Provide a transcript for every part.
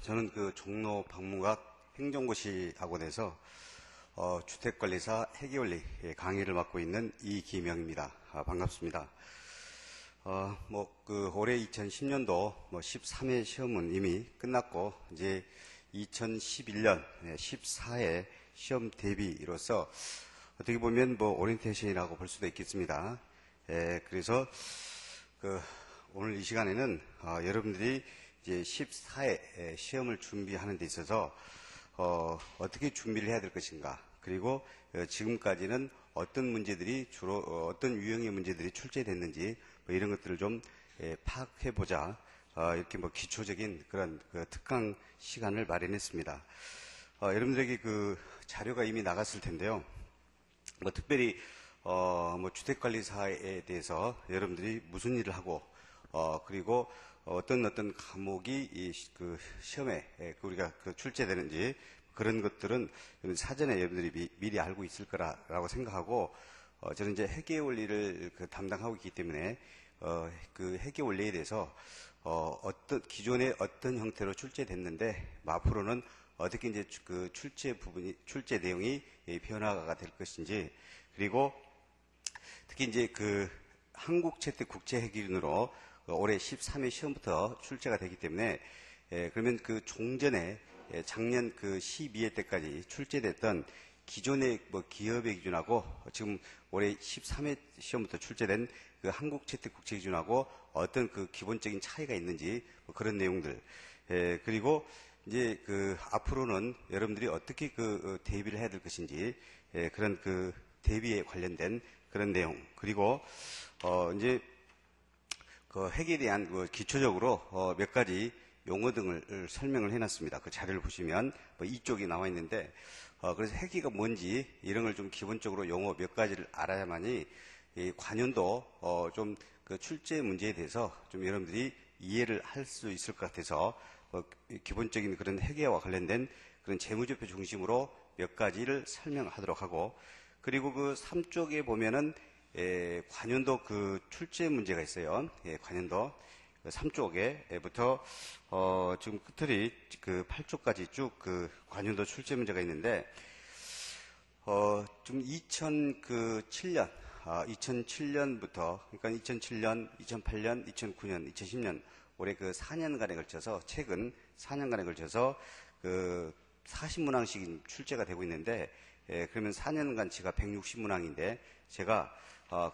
저는 그 종로 박문각 행정고시 학원에서 주택관리사 회계원리 강의를 맡고 있는 이기명입니다. 반갑습니다. 올해 2010년도 13회 시험은 이미 끝났고, 이제 2011년 14회 시험 대비로서 어떻게 보면 오리엔테이션이라고 볼 수도 있겠습니다. 그래서 오늘 이 시간에는 여러분들이 이제 14회 시험을 준비하는 데 있어서 어떻게 준비를 해야 될 것인가, 그리고 지금까지는 어떤 문제들이 주로 어떤 유형의 문제들이 출제됐는지 이런 것들을 좀 파악해보자, 이렇게 기초적인 그런 특강 시간을 마련했습니다. 여러분들에게 그 자료가 이미 나갔을 텐데요. 특별히 주택관리사에 대해서 여러분들이 무슨 일을 하고 그리고 어떤 과목이 그 시험에 우리가 출제되는지 그런 것들은 사전에 여러분들이 미리 알고 있을 거라고 생각하고, 저는 이제 회계원리를 담당하고 있기 때문에 그 회계원리에 대해서 기존에 어떤 형태로 출제됐는데 앞으로는 어떻게 이제 그 출제 내용이 변화가 될 것인지, 그리고 특히 이제 그 한국채택국제회계기준으로 올해 13회 시험부터 출제가 되기 때문에, 그러면 그 종전에 작년 그 12회 때까지 출제됐던 기존의 기업의 기준하고 지금 올해 13회 시험부터 출제된 그 한국채택국제기준하고 어떤 그 기본적인 차이가 있는지 그런 내용들, 그리고 이제 그 앞으로는 여러분들이 어떻게 대비를 해야 될 것인지, 그런 그 대비에 관련된 그런 내용, 그리고 이제 그 회계에 대한 기초적으로 몇 가지 용어 등을 설명을 해놨습니다. 그 자료를 보시면 이쪽이 나와 있는데, 그래서 회계가 뭔지 이런 걸 좀 기본적으로 용어 몇 가지를 알아야만이 이 관연도 좀 그 출제 문제에 대해서 좀 여러분들이 이해를 할 수 있을 것 같아서 기본적인 그런 회계와 관련된 그런 재무제표 중심으로 몇 가지를 설명하도록 하고, 그리고 그 3쪽에 보면은 관연도 그 출제 문제가 있어요. 관연도 3쪽에부터 지금 끝들이 그 8쪽까지 쭉 그 관연도 출제 문제가 있는데, 좀 2007년 2007년부터, 그러니까 2007년, 2008년, 2009년, 2010년 올해 그 4년간에 걸쳐서, 최근 4년간에 걸쳐서 그 40문항씩 출제가 되고 있는데, 그러면 4년간 제가 160문항인데 제가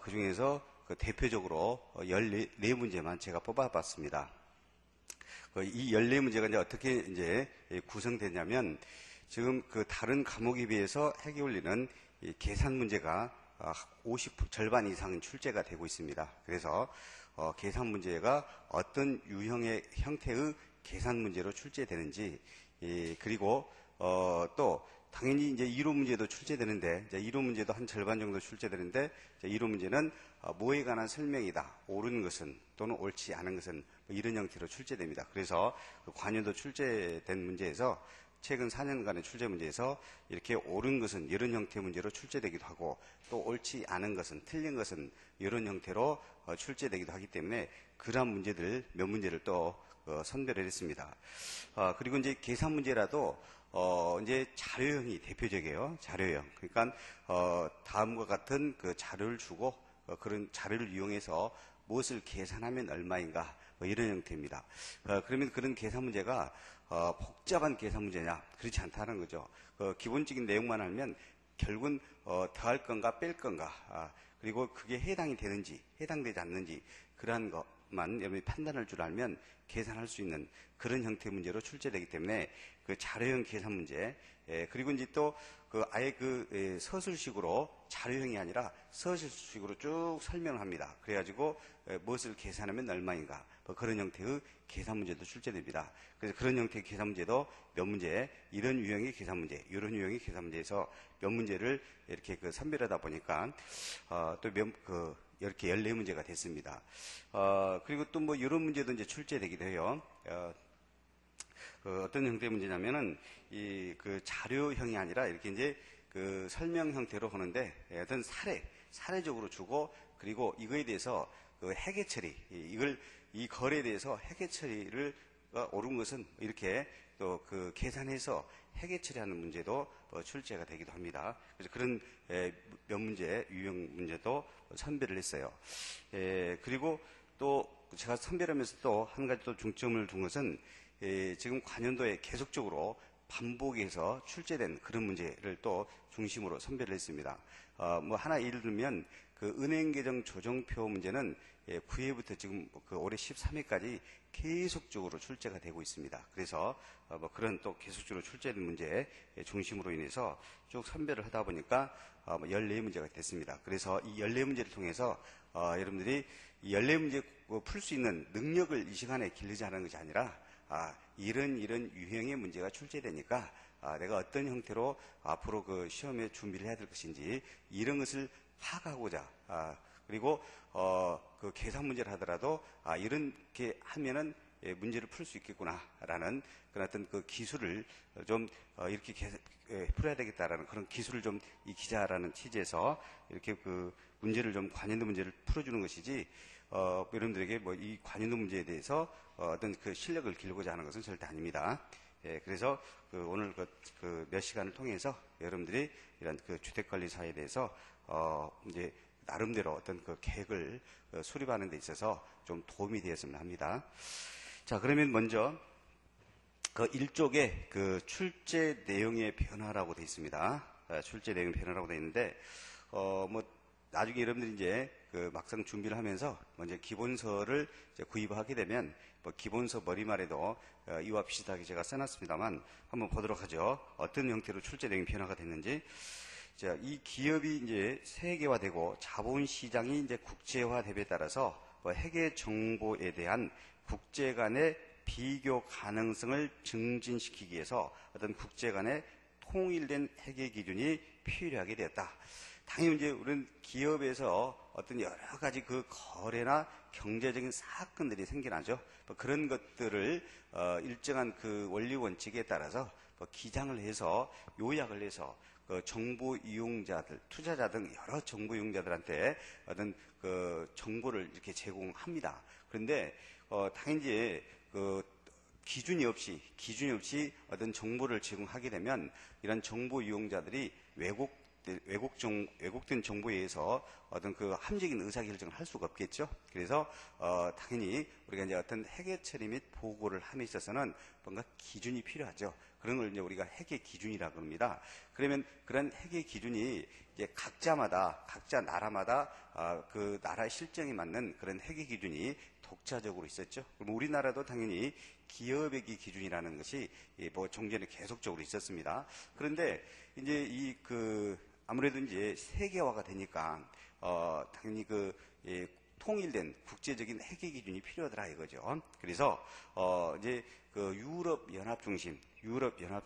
그 중에서 대표적으로 14문제만 제가 뽑아봤습니다. 이 14문제가 이제 어떻게 이제 구성되냐면, 지금 그 다른 과목에 비해서 회계원리는 계산 문제가 절반 이상은 출제가 되고 있습니다. 그래서 계산 문제가 어떤 유형의 형태의 계산 문제로 출제되는지, 그리고 또 당연히 이제 이론 문제도 출제되는데, 이제 이론 문제도 한 절반 정도 출제되는데, 이론 문제는 뭐에 관한 설명이다, 옳은 것은 또는 옳지 않은 것은 이런 형태로 출제됩니다. 그래서 그 관연도 출제된 문제에서 최근 4년간의 출제 문제에서 이렇게 옳은 것은 이런 형태의 문제로 출제되기도 하고, 또 옳지 않은 것은, 틀린 것은 이런 형태로 출제되기도 하기 때문에 그러한 문제들 몇 문제를 또 선별을 했습니다. 그리고 이제 계산 문제라도 이제 자료형이 대표적이에요. 자료형. 그러니까 다음과 같은 그 자료를 주고 그런 자료를 이용해서 무엇을 계산하면 얼마인가, 이런 형태입니다. 그러면 그런 계산 문제가 복잡한 계산 문제냐? 그렇지 않다는 거죠. 기본적인 내용만 알면 결국은 더할 건가 뺄 건가, 그리고 그게 해당이 되는지 해당되지 않는지 그러한 것만 여러분이 판단할 줄 알면 계산할 수 있는 그런 형태의 문제로 출제되기 때문에 그 자료형 계산 문제, 그리고 이제 또 아예 서술식으로 자료형이 아니라 서술식으로 쭉 설명을 합니다. 그래가지고 무엇을 계산하면 얼마인가, 그런 형태의 계산 문제도 출제됩니다. 그래서 그런 형태의 계산 문제도 몇 문제, 이런 유형의 계산 문제, 이런 유형의 계산 문제에서 몇 문제를 이렇게 선별하다 보니까 또 이렇게 14문제가 됐습니다. 그리고 또 이런 문제도 이제 출제되기도 해요. 어떤 형태의 문제냐면은 그 자료형이 아니라 이렇게 이제 그 설명 형태로 하는데, 어떤 사례적으로 주고, 그리고 이거에 대해서 그 회계 처리, 이 거래에 대해서 회계 처리를 기술가 옳은 것은 이렇게 또 그 계산해서 회계 처리하는 문제도 출제가 되기도 합니다. 그래서 그런 몇 문제, 유형 문제도 선별을 했어요. 그리고 또 제가 선별하면서 또 한 가지 또 중점을 둔 것은 지금 관연도에 계속적으로 반복해서 출제된 그런 문제를 또 중심으로 선별을 했습니다. 뭐 하나 예를 들면 그 은행계정 조정표 문제는 9회부터 지금 그 올해 13회까지 계속적으로 출제가 되고 있습니다. 그래서 뭐 그런 또 계속적으로 출제된 문제 중심으로 인해서 쭉 선별을 하다 보니까 14문제가 됐습니다. 그래서 이 14문제를 통해서 여러분들이 이 14문제 풀 수 있는 능력을 이 시간에 길르자는 것이 아니라 이런 유형의 문제가 출제되니까 내가 어떤 형태로 앞으로 그 시험에 준비를 해야 될 것인지 이런 것을 파악하고자 그리고 그 계산 문제를 하더라도 이렇게 하면은 문제를 풀 수 있겠구나라는 그런 어떤 그 기술을 좀 이렇게 풀어야 되겠다라는 그런 기술을 좀 익히자라는 취지에서 이렇게 그 문제를 좀 관연도 문제를 풀어주는 것이지 여러분들에게 뭐 이 관연도 문제에 대해서 어떤 그 실력을 기르고자 하는 것은 절대 아닙니다. 그래서 그 오늘 그 몇 시간을 통해서 여러분들이 이런 그 주택관리사에 대해서 이제 나름대로 어떤 그 계획을 수립하는 데 있어서 좀 도움이 되었으면 합니다. 자, 그러면 먼저 그 1쪽에 그 출제 내용의 변화라고 되어 있습니다. 출제 내용 변화라고 되어 있는데 뭐 나중에 여러분들이 이제 그 막상 준비를 하면서 먼저 기본서를 이제 구입하게 되면 뭐 기본서 머리말에도 이와 비슷하게 제가 써놨습니다만 한번 보도록 하죠. 어떤 형태로 출제 내용이 변화가 됐는지. 자, 이 기업이 이제 세계화되고 자본시장이 이제 국제화됨에 따라서 뭐 회계 정보에 대한 국제 간의 비교 가능성을 증진시키기 위해서 어떤 국제 간의 통일된 회계 기준이 필요하게 되었다. 당연히 이제 우리는 기업에서 어떤 여러 가지 그 거래나 경제적인 사건들이 생겨나죠. 뭐 그런 것들을 일정한 그 원리 원칙에 따라서 뭐 기장을 해서 요약을 해서 그 정보 이용자들, 투자자 등 여러 정보 이용자들한테 어떤 그 정보를 이렇게 제공합니다. 그런데 당연히 이제 그 기준이 없이 어떤 정보를 제공하게 되면 이런 정보 이용자들이 왜곡된 정보에 의해서 어떤 그 합리적인 의사결정을 할 수가 없겠죠. 그래서 당연히 우리가 이제 어떤 회계 처리 및 보고를 함에 있어서는 뭔가 기준이 필요하죠. 그런 걸 이제 우리가 회계 기준이라고 합니다. 그러면 그런 회계 기준이 이제 각자 나라마다 그 나라 실정에 맞는 그런 회계 기준이 독자적으로 있었죠. 그럼 우리나라도 당연히 기업회계 기준이라는 것이 뭐 종전에 계속적으로 있었습니다. 그런데 이제 아무래도 이제 세계화가 되니까 당연히 통일된 국제적인 회계 기준이 필요하더라 이거죠. 그래서 이제 그 유럽 연합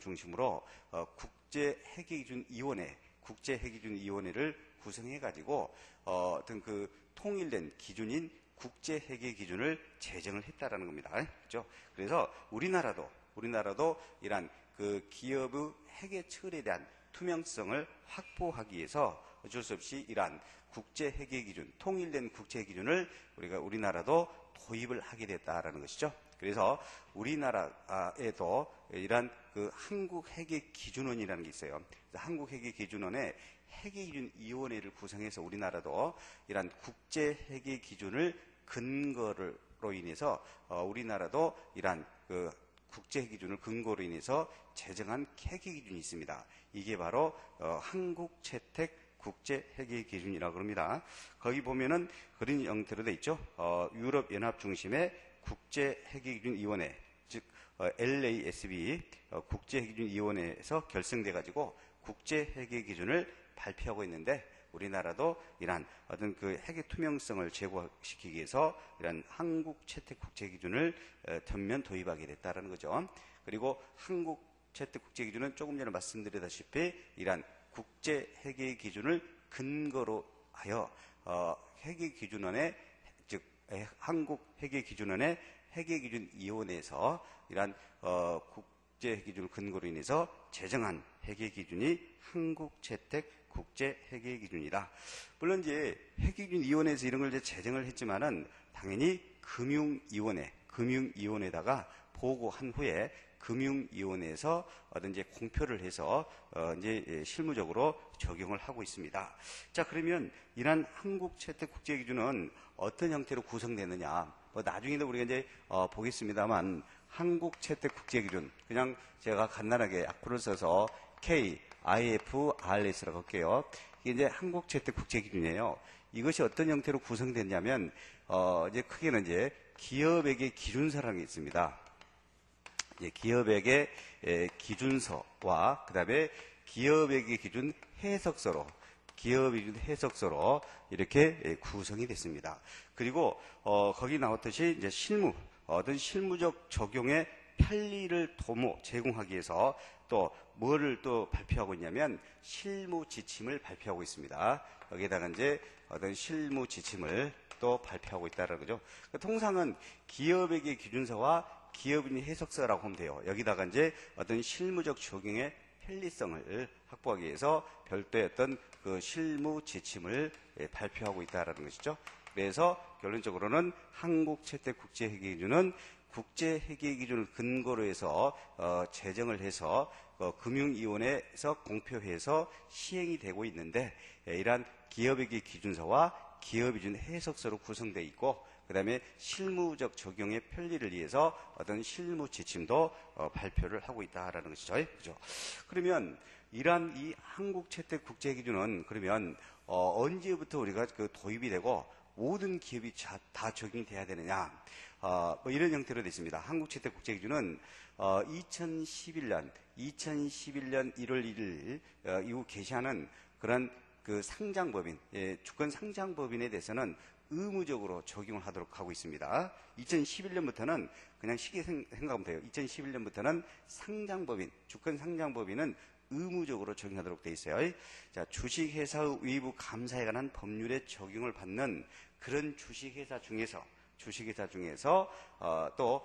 중심으로 국제회계기준위원회를 구성해 가지고 어떤 그 통일된 기준인 국제회계 기준을 제정을 했다라는 겁니다. 그렇죠? 그래서 우리나라도 이러한 그 기업의 회계 처리에 대한 투명성을 확보하기 위해서 어쩔 수 없이 이러한 국제회계 기준, 통일된 국제 기준을 우리나라도 도입을 하게 됐다라는 것이죠. 그래서 우리나라에도 이러한 그 한국회계기준원이라는 게 있어요. 한국회계기준원에 회계기준위원회를 구성해서 우리나라도 이러한 국제회계기준을 근거로 인해서 우리나라도 이러한 그 국제기준을 근거로 인해서 제정한 회계기준이 있습니다. 이게 바로 한국채택 국제회계기준이라고 합니다. 거기 보면은 그런 형태로 돼 있죠. 유럽연합 중심의 국제회계기준위원회, 즉 LASB 국제회계기준위원회에서 결성돼 가지고 국제회계기준을 발표하고 있는데 우리나라도 이러한 어떤 그 회계 투명성을 제고시키기 위해서 이러한 한국 채택 국제 기준을 전면 도입하게 됐다는 거죠. 그리고 한국 채택 국제 기준은 조금 전에 말씀드렸다시피 이러한 국제 회계 기준을 근거로 하여 회계 기준원의 즉 한국 회계 기준원의 회계 기준 위원회에서 이러한 국제 기준을 근거로 인해서 제정한 회계 기준이 한국 채택 국제 회계 기준이다. 물론 이제 회계 기준 위원회에서 이런 걸 이제 제정을 했지만은 당연히 금융위원회 금융위원회에다가 보고한 후에 금융위원회에서 이제 공표를 해서 이제 실무적으로 적용을 하고 있습니다. 자, 그러면 이러한 한국채택국제기준은 어떤 형태로 구성되느냐? 나중에도 우리가 이제 보겠습니다만 한국채택국제기준, 그냥 제가 간단하게 약분을 써서 KIFRS라고 할게요. 이게 이제 한국채택국제기준이에요. 이것이 어떤 형태로 구성됐냐면 이제 크게는 이제 기업에게 기준서라는 게 있습니다. 기업에게 기준서와 그다음에 기업에게 기준 해석서로 이렇게 구성이 됐습니다. 그리고 거기 나왔듯이 이제 어떤 실무적 적용의 편리를 제공하기 위해서 또 뭐를 또 발표하고 있냐면 실무 지침을 발표하고 있습니다. 여기에다가 이제 어떤 실무 지침을 또 발표하고 있다는 거죠. 통상은 기업에게 기준서와 기업인의 해석서라고 하면 돼요. 여기다가 이제 어떤 실무적 적용의 편리성을 확보하기 위해서 별도의 어떤 그 실무 지침을 발표하고 있다는 것이죠. 그래서 결론적으로는 한국채택국제회계기준은 국제회계기준을 근거로 해서 제정을 해서 금융위원회에서 공표해서 시행이 되고 있는데 이러한 기업에게 기준서와 기업기준 해석서로 구성되어 있고 그 다음에 실무적 적용의 편리를 위해서 어떤 실무 지침도 발표를 하고 있다라는 것이죠. 그죠? 그러면 이러한 이 한국채택국제기준은 그러면 언제부터 우리가 도입이 되고 모든 기업이 다 적용이 돼야 되느냐? 이런 형태로 되어 있습니다. 한국채택국제기준은 2011년 1월 1일 이후 개시하는 그런 그 상장법인, 주권 상장법인에 대해서는 의무적으로 적용을 하도록 하고 있습니다. 2011년부터는 그냥 쉽게 생각하면 돼요. 2011년부터는 주권 상장법인은 의무적으로 적용하도록 되어 있어요. 자, 주식회사의 외부 감사에 관한 법률에 적용을 받는 그런 주식회사 중에서 또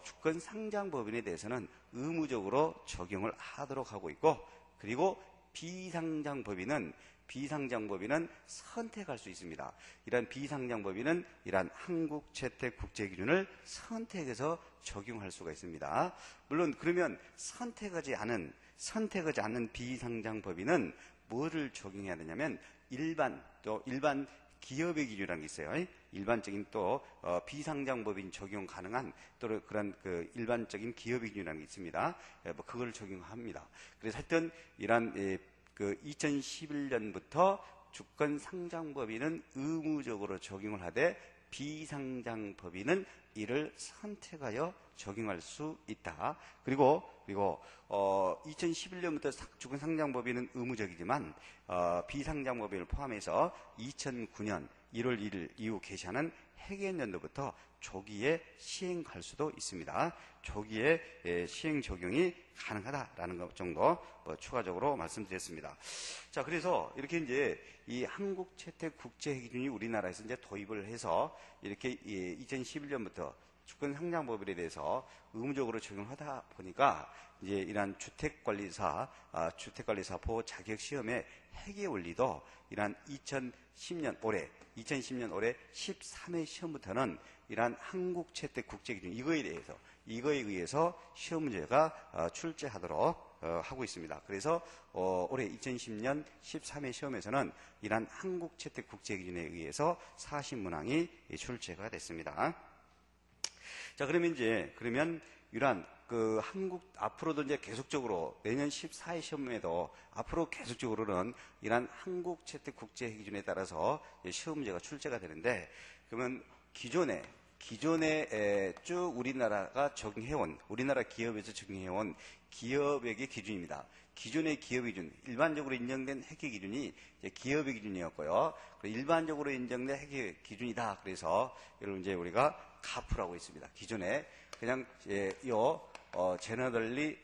주권 상장법인에 대해서는 의무적으로 적용을 하도록 하고 있고 그리고 비상장법인은 선택할 수 있습니다. 이러한 비상장법인은 이러한 한국채택국제기준을 선택해서 적용할 수가 있습니다. 물론 그러면 선택하지 않은 비상장법인은 뭐를 적용해야 되냐면 일반 기업의 기준이라는 게 있어요. 일반적인 또 비상장법인 적용 가능한 또 그런 그 일반적인 기업의 기준이라는 게 있습니다. 그걸 적용합니다. 그래서 하여튼 이러한 그 2011년부터 주권 상장법인은 의무적으로 적용을 하되 비상장법인은 이를 선택하여 적용할 수 있다. 그리고 2011년부터 주권 상장법인은 의무적이지만 비상장법인을 포함해서 2009년 1월 1일 이후 개시하는 회계연도부터 조기에 시행할 수도 있습니다. 조기에 시행 적용이 가능하다라는 것 정도 추가적으로 말씀드렸습니다. 자, 그래서 이렇게 이제 이 한국채택국제기준이 우리나라에서 이제 도입을 해서 이렇게 2011년부터 주권 상장법인에 대해서 의무적으로 적용하다 보니까 이제 이러한 주택관리사 보호 자격 시험의 회계 원리도 이러한 2010년 올해 13회 시험부터는 이러한 한국채택국제기준 이거에 의해서 시험 문제가 출제하도록 하고 있습니다. 그래서 올해 2010년 13회 시험에서는 이러한 한국채택국제기준에 의해서 40문항이 출제가 됐습니다. 자, 그러면 이러한 앞으로도 이제 계속적으로 내년 14회 시험에도 앞으로 계속적으로는 이러한 한국채택국제기준에 따라서 시험 문제가 출제가 되는데 그러면 기존에 쭉 우리나라가 우리나라 기업에서 적용해온 기업에게 기준입니다. 기존의 기업의 기준, 일반적으로 인정된 회계 기준이 기업의 기준이었고요. 일반적으로 인정된 회계 기준이다. 그래서 이걸 이제 우리가 가프라고 있습니다. 기존에 그냥 제너럴리